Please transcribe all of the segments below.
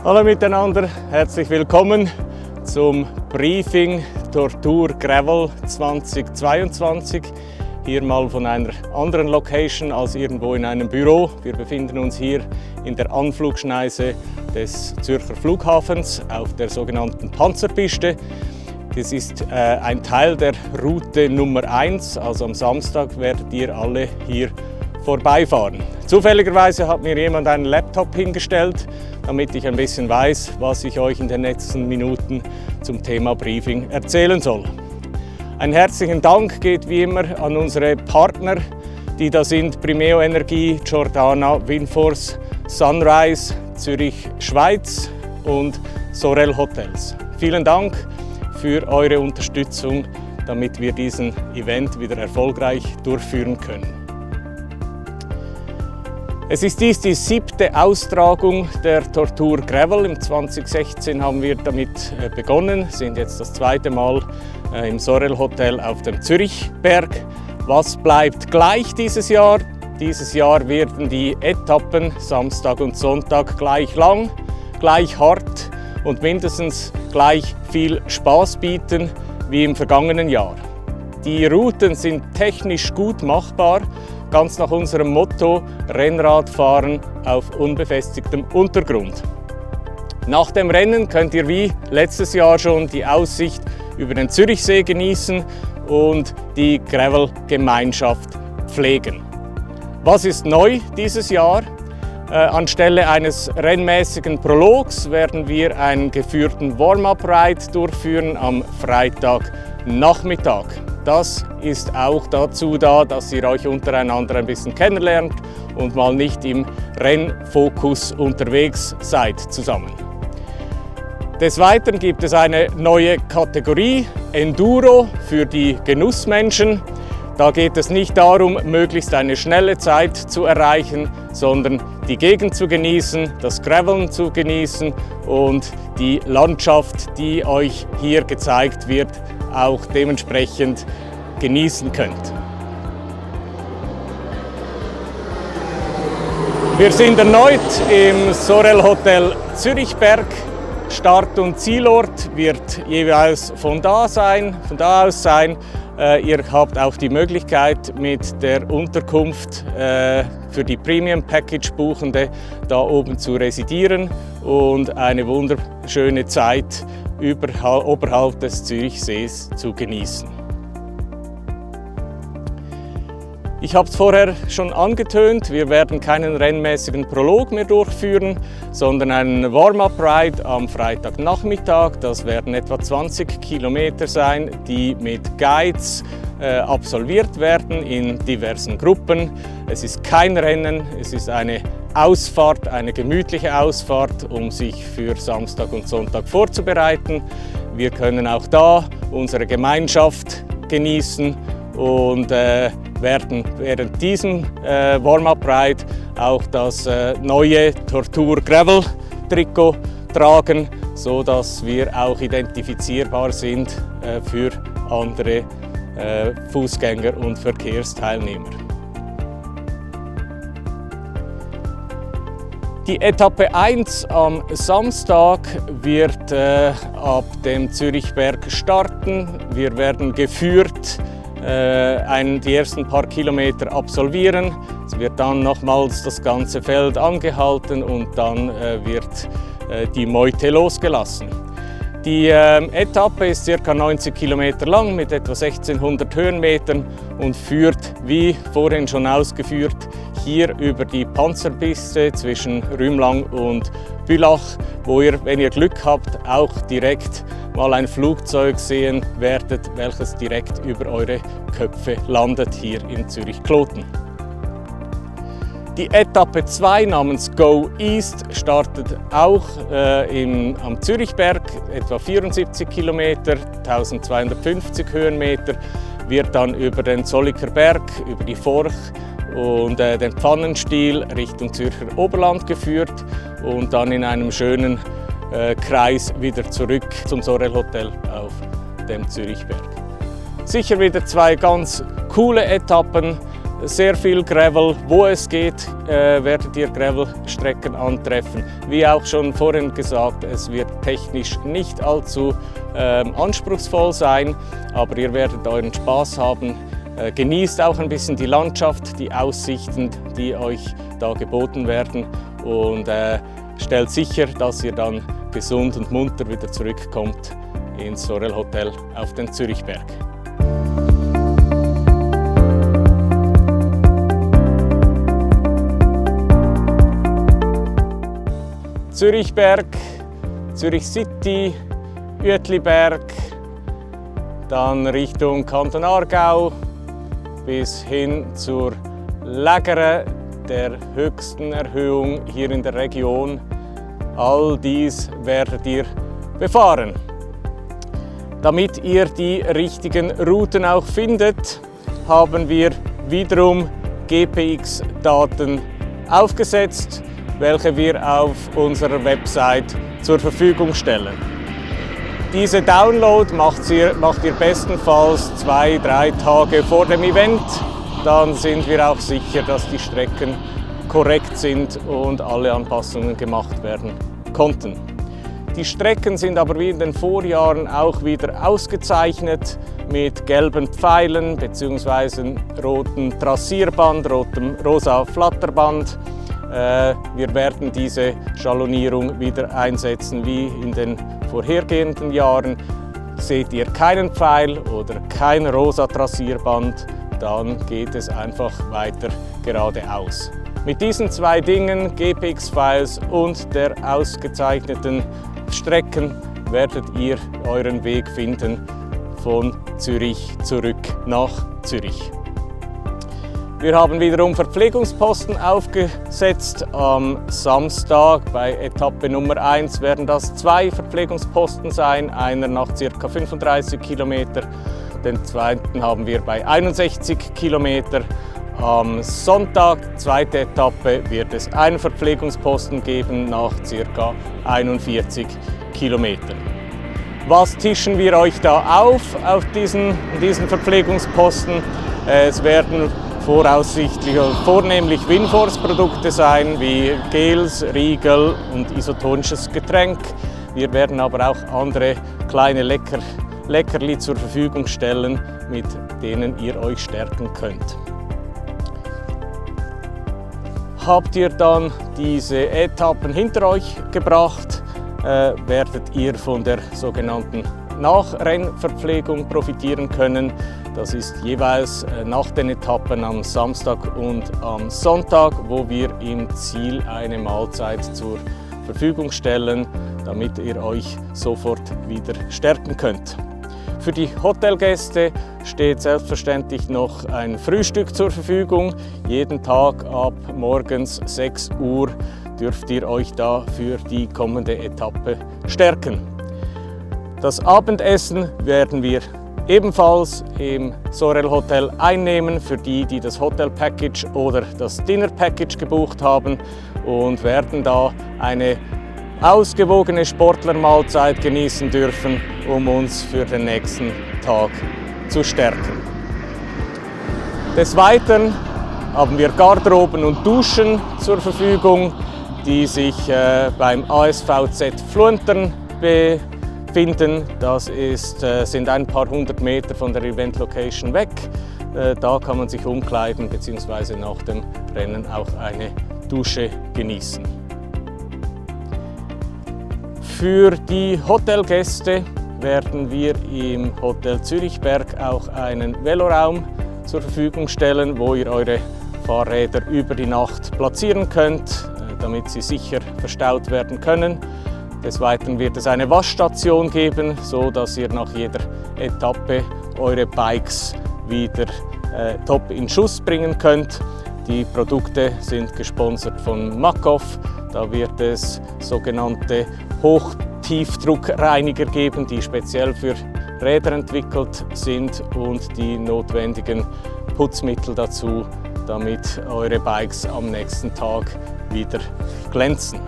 Hallo miteinander, herzlich willkommen zum Briefing Tortur Gravel 2022. Hier mal von einer anderen Location als irgendwo in einem Büro. Wir befinden uns hier in der Anflugschneise des Zürcher Flughafens auf der sogenannten Panzerpiste. Das ist ein Teil der Route Nummer 1, also am Samstag werdet ihr alle hier vorbeifahren. Zufälligerweise hat mir jemand einen Laptop hingestellt, damit ich ein bisschen weiß, was ich euch in den nächsten Minuten zum Thema Briefing erzählen soll. Einen herzlichen Dank geht wie immer an unsere Partner, die da sind Primeo Energie, Giordana, Winforce, Sunrise, Zürich Schweiz und Sorel Hotels. Vielen Dank für eure Unterstützung, damit wir diesen Event wieder erfolgreich durchführen können. Es ist dies die 7. Austragung der Tortur Gravel. Im 2016 haben wir damit begonnen, sind jetzt das 2. Mal im Sorel Hotel auf dem Zürichberg. Was bleibt gleich dieses Jahr? Dieses Jahr werden die Etappen Samstag und Sonntag gleich lang, gleich hart und mindestens gleich viel Spaß bieten wie im vergangenen Jahr. Die Routen sind technisch gut machbar, ganz nach unserem Motto Rennradfahren auf unbefestigtem Untergrund. Nach dem Rennen könnt ihr wie letztes Jahr schon die Aussicht über den Zürichsee genießen und die Gravel-Gemeinschaft pflegen. Was ist neu dieses Jahr? Anstelle eines rennmäßigen Prologs werden wir einen geführten Warm-up-Ride durchführen am Freitagnachmittag. Das ist auch dazu da, dass ihr euch untereinander ein bisschen kennenlernt und mal nicht im Rennfokus unterwegs seid zusammen. Des Weiteren gibt es eine neue Kategorie, Enduro für die Genussmenschen. Da geht es nicht darum, möglichst eine schnelle Zeit zu erreichen, sondern die Gegend zu genießen, das Graveln zu genießen und die Landschaft, die euch hier gezeigt wird, auch dementsprechend genießen könnt. Wir sind erneut im Sorel Hotel Zürichberg. Start- und Zielort wird jeweils von da aus sein. Ihr habt auch die Möglichkeit, mit der Unterkunft für die Premium Package Buchende da oben zu residieren und eine wunderschöne Zeit oberhalb des Zürichsees zu genießen. Ich habe es vorher schon angetönt, wir werden keinen rennmäßigen Prolog mehr durchführen, sondern einen Warm-up-Ride am Freitagnachmittag. Das werden etwa 20 Kilometer sein, die mit Guides absolviert werden in diversen Gruppen. Es ist kein Rennen, es ist eine Ausfahrt, eine gemütliche Ausfahrt, um sich für Samstag und Sonntag vorzubereiten. Wir können auch da unsere Gemeinschaft genießen und werden während diesem Warm-up-Ride auch das neue Tortur Gravel Trikot tragen, sodass wir auch identifizierbar sind für andere Fußgänger und Verkehrsteilnehmer. Die Etappe 1 am Samstag wird ab dem Zürichberg starten. Wir werden geführt die ersten paar Kilometer absolvieren. Es wird dann nochmals das ganze Feld angehalten und dann wird die Meute losgelassen. Die Etappe ist ca. 90 Kilometer lang mit etwa 1600 Höhenmetern und führt, wie vorhin schon ausgeführt, hier über die Panzerpiste zwischen Rümlang und Bülach, wo ihr, wenn ihr Glück habt, auch direkt mal ein Flugzeug sehen werdet, welches direkt über eure Köpfe landet hier in Zürich-Kloten. Die Etappe 2 namens Go East startet auch am Zürichberg, etwa 74 Kilometer, 1250 Höhenmeter, wird dann über den Zolliker Berg, über die Forch und den Pfannenstiel Richtung Zürcher Oberland geführt und dann in einem schönen Kreis wieder zurück zum Sorel Hotel auf dem Zürichberg. Sicher wieder 2 ganz coole Etappen. sehr viel Gravel. Wo es geht, werdet ihr Gravelstrecken antreffen. Wie auch schon vorhin gesagt, es wird technisch nicht allzu anspruchsvoll sein, aber ihr werdet euren Spaß haben. Genießt auch ein bisschen die Landschaft, die Aussichten, die euch da geboten werden und stellt sicher, dass ihr dann gesund und munter wieder zurückkommt ins Sorel Hotel auf den Zürichberg. Zürichberg, Zürich City, Uetliberg, dann Richtung Kanton Aargau bis hin zur Lägere, der höchsten Erhöhung hier in der Region. All dies werdet ihr befahren. Damit ihr die richtigen Routen auch findet, haben wir wiederum GPX-Daten aufgesetzt, welche wir auf unserer Website zur Verfügung stellen. Diese Download macht ihr bestenfalls 2-3 Tage vor dem Event. Dann sind wir auch sicher, dass die Strecken korrekt sind und alle Anpassungen gemacht werden konnten. Die Strecken sind aber wie in den Vorjahren auch wieder ausgezeichnet mit gelben Pfeilen bzw. rotem Trassierband, rotem rosa Flatterband. Wir werden diese Schalonierung wieder einsetzen wie in den vorhergehenden Jahren. Seht ihr keinen Pfeil oder kein rosa Trassierband, dann geht es einfach weiter geradeaus. Mit diesen zwei Dingen, GPX-Files und der ausgezeichneten Strecken, werdet ihr euren Weg finden von Zürich zurück nach Zürich. Wir haben wiederum Verpflegungsposten aufgesetzt. Am Samstag bei Etappe Nummer 1 werden das 2 Verpflegungsposten sein, einer nach ca. 35 Kilometer, den zweiten haben wir bei 61 Kilometer. Am Sonntag, zweite Etappe, wird es einen Verpflegungsposten geben nach ca. 41 Kilometern. Was tischen wir euch da auf diesen Verpflegungsposten? Es werden voraussichtlich vornehmlich Winforce-Produkte sein, wie Gels, Riegel und isotonisches Getränk. Wir werden aber auch andere kleine Leckerli zur Verfügung stellen, mit denen ihr euch stärken könnt. Habt ihr dann diese Etappen hinter euch gebracht, werdet ihr von der sogenannten Nachrennverpflegung profitieren können. Das ist jeweils nach den Etappen am Samstag und am Sonntag, wo wir im Ziel eine Mahlzeit zur Verfügung stellen, damit ihr euch sofort wieder stärken könnt. Für die Hotelgäste steht selbstverständlich noch ein Frühstück zur Verfügung. Jeden Tag ab morgens 6 Uhr dürft ihr euch da für die kommende Etappe stärken. Das Abendessen werden wir ebenfalls im Sorel Hotel einnehmen für die, die das Hotel Package oder das Dinner Package gebucht haben, und werden da eine ausgewogene Sportlermahlzeit genießen dürfen, um uns für den nächsten Tag zu stärken. Des Weiteren haben wir Garderoben und Duschen zur Verfügung, die sich beim ASVZ Fluentern befinden. Das sind ein paar hundert Meter von der Event Location weg. Da kann man sich umkleiden bzw. nach dem Rennen auch eine Dusche genießen. Für die Hotelgäste werden wir im Hotel Zürichberg auch einen Veloraum zur Verfügung stellen, wo ihr eure Fahrräder über die Nacht platzieren könnt, damit sie sicher verstaut werden können. Des Weiteren wird es eine Waschstation geben, so dass ihr nach jeder Etappe eure Bikes wieder top in Schuss bringen könnt. Die Produkte sind gesponsert von Makov. Da wird es sogenannte Hochtiefdruckreiniger geben, die speziell für Räder entwickelt sind, und die notwendigen Putzmittel dazu, damit eure Bikes am nächsten Tag wieder glänzen.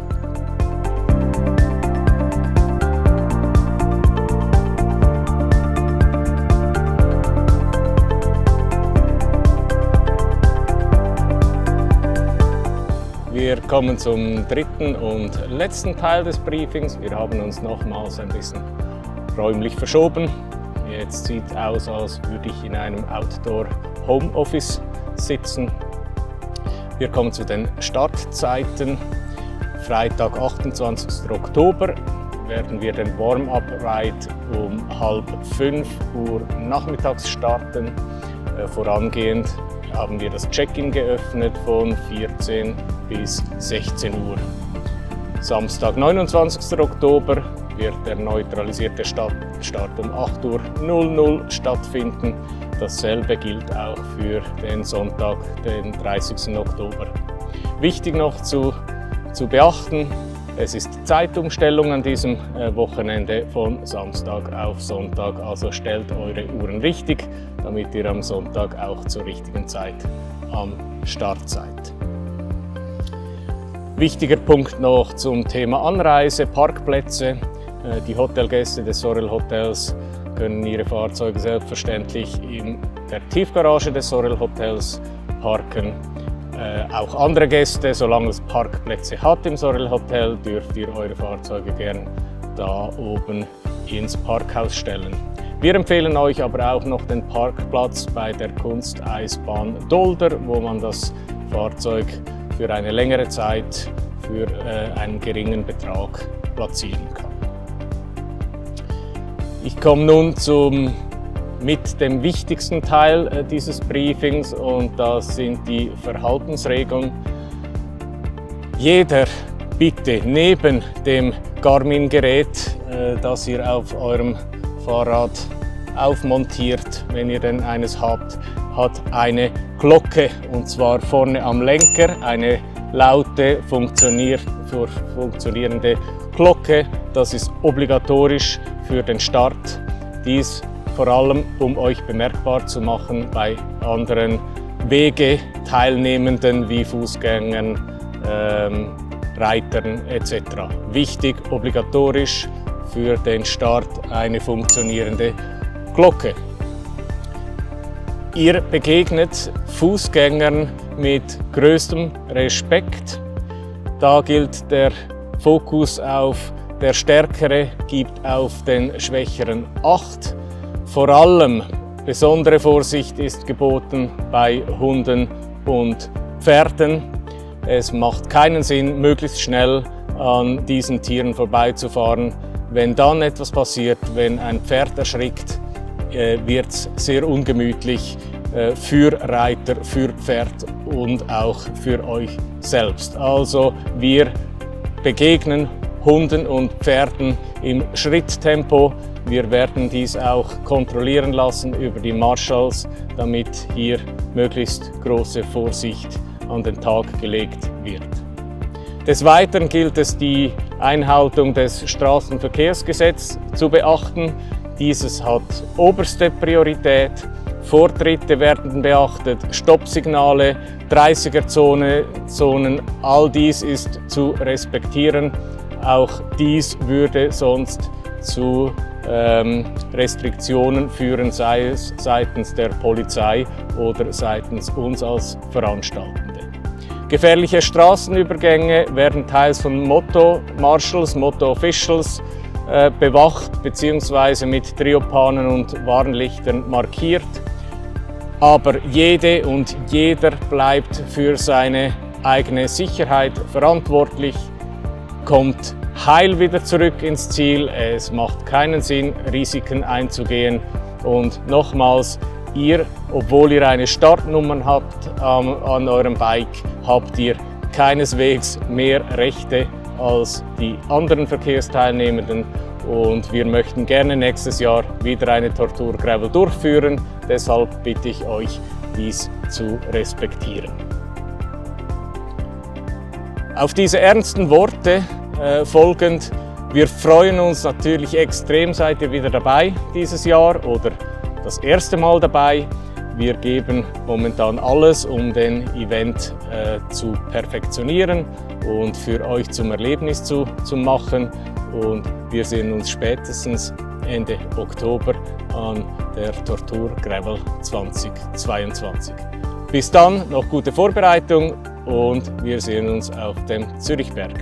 Wir kommen zum dritten und letzten Teil des Briefings. Wir haben uns nochmals ein bisschen räumlich verschoben. Jetzt sieht es aus, als würde ich in einem Outdoor-Homeoffice sitzen. Wir kommen zu den Startzeiten. Freitag, 28. Oktober, werden wir den Warm-up-Ride um 4:30 Uhr nachmittags starten. Vorangehend haben wir das Check-in geöffnet von 14 bis 16 Uhr. Samstag, 29. Oktober, wird der neutralisierte Start um 8:00 Uhr stattfinden. Dasselbe gilt auch für den Sonntag, den 30. Oktober. Wichtig noch zu beachten, es ist Zeitumstellung an diesem Wochenende von Samstag auf Sonntag, also stellt eure Uhren richtig, damit ihr am Sonntag auch zur richtigen Zeit am Start seid. Wichtiger Punkt noch zum Thema Anreise, Parkplätze. Die Hotelgäste des Sorel Hotels können ihre Fahrzeuge selbstverständlich in der Tiefgarage des Sorel Hotels parken. Auch andere Gäste, solange es Parkplätze hat im Sorel Hotel, dürft ihr eure Fahrzeuge gern da oben ins Parkhaus stellen. Wir empfehlen euch aber auch noch den Parkplatz bei der Kunsteisbahn Dolder, wo man das Fahrzeug für eine längere Zeit für einen geringen Betrag platzieren kann. Ich komme nun mit dem wichtigsten Teil dieses Briefings, und das sind die Verhaltensregeln. Jeder bitte neben dem Garmin-Gerät, das ihr auf eurem Fahrrad aufmontiert, wenn ihr denn eines habt, hat eine Glocke, und zwar vorne am Lenker, eine laute, funktionierende Glocke. Das ist obligatorisch für den Start. Dies vor allem, um euch bemerkbar zu machen bei anderen Wegeteilnehmenden wie Fußgängern, Reitern etc. Wichtig, obligatorisch für den Start eine funktionierende Glocke. Ihr begegnet Fußgängern mit größtem Respekt. Da gilt der Fokus auf der Stärkere gibt auf den Schwächeren Acht. Vor allem besondere Vorsicht ist geboten bei Hunden und Pferden. Es macht keinen Sinn, möglichst schnell an diesen Tieren vorbeizufahren. Wenn dann etwas passiert, wenn ein Pferd erschrickt, wird es sehr ungemütlich für Reiter, für Pferd und auch für euch selbst. Also wir begegnen Hunden und Pferden im Schritttempo. Wir werden dies auch kontrollieren lassen über die Marshals, damit hier möglichst große Vorsicht an den Tag gelegt wird. Des Weiteren gilt es, die Einhaltung des Straßenverkehrsgesetzes zu beachten. Dieses hat oberste Priorität. Vortritte werden beachtet, Stoppsignale, 30er-Zonen, all dies ist zu respektieren. Auch dies würde sonst zu Restriktionen führen, sei es seitens der Polizei oder seitens uns als Veranstaltende. Gefährliche Straßenübergänge werden teils von Moto-Marshals, Moto-Officials bewacht bzw. mit Triopanen und Warnlichtern markiert. Aber jede und jeder bleibt für seine eigene Sicherheit verantwortlich, kommt heil wieder zurück ins Ziel. Es macht keinen Sinn, Risiken einzugehen. Und nochmals, ihr, obwohl ihr eine Startnummer habt an eurem Bike, habt ihr keineswegs mehr Rechte als die anderen Verkehrsteilnehmenden. Und wir möchten gerne nächstes Jahr wieder eine Tortur Gravel durchführen. Deshalb bitte ich euch, dies zu respektieren. Auf diese ernsten Worte folgend, wir freuen uns natürlich extrem, seid ihr wieder dabei dieses Jahr oder das erste Mal dabei. Wir geben momentan alles, um den Event zu perfektionieren und für euch zum Erlebnis zu machen. Und wir sehen uns spätestens Ende Oktober an der Tortur Gravel 2022. Bis dann, noch gute Vorbereitung. und wir sehen uns auf dem Zürichberg.